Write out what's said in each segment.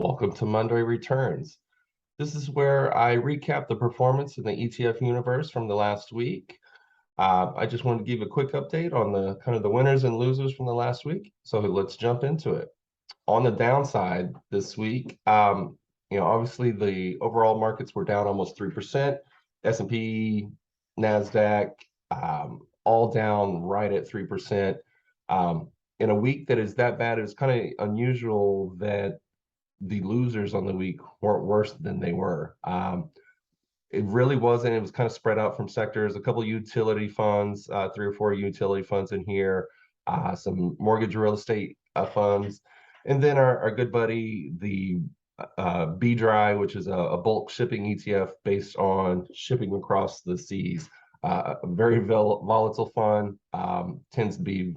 Welcome to Monday Returns. This is where I recap the performance in the ETF universe from the last week. I just wanted to give a quick update on the kind of the winners and losers from the last week. So let's jump into it. On the downside this week, obviously the overall markets were down almost 3%. S&P, NASDAQ, all down right at 3%. In a week that is that bad, it's kind of unusual that the losers on the week weren't worse than they were. It really wasn't. It was kind of spread out from sectors, a couple of utility funds, 3 or 4 utility funds in here, some mortgage real estate funds, and then our good buddy, the BDRY, which is a bulk shipping ETF based on shipping across the seas. A very volatile fund, tends to be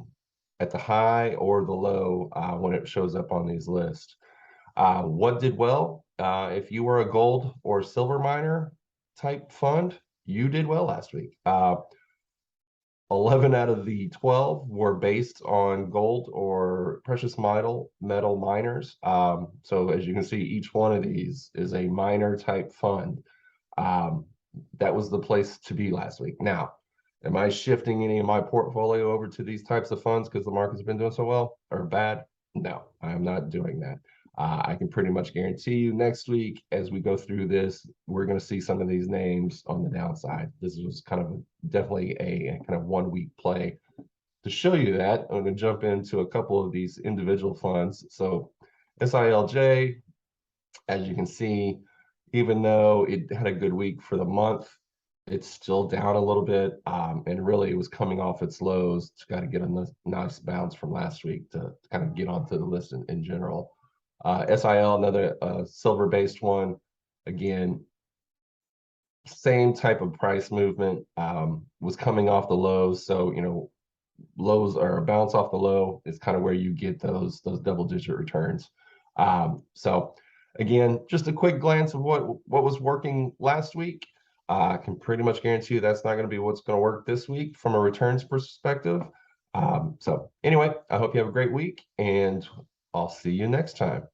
at the high or the low when it shows up on these lists. What did well? If you were a gold or silver miner type fund, you did well last week. 11 out of the 12 were based on gold or precious metal miners. So as you can see, each one of these is a miner type fund. That was the place to be last week. Now, am I shifting any of my portfolio over to these types of funds because the market's been doing so well or bad? No, I am not doing that. I can pretty much guarantee you next week, as we go through this, we're going to see some of these names on the downside. This was kind of definitely a kind of 1 week play. To show you that, I'm going to jump into a couple of these individual funds. So SILJ, as you can see, even though it had a good week for the month, it's still down a little bit, and really it was coming off its lows. It's got to get a nice bounce from last week to kind of get onto the list in general. SIL, another silver-based one, again, same type of price movement, was coming off the lows. So, lows or a bounce off the low is kind of where you get those double-digit returns. So again, just a quick glance of what was working last week. I can pretty much guarantee you that's not going to be what's going to work this week from a returns perspective. So anyway, I hope you have a great week, and I'll see you next time.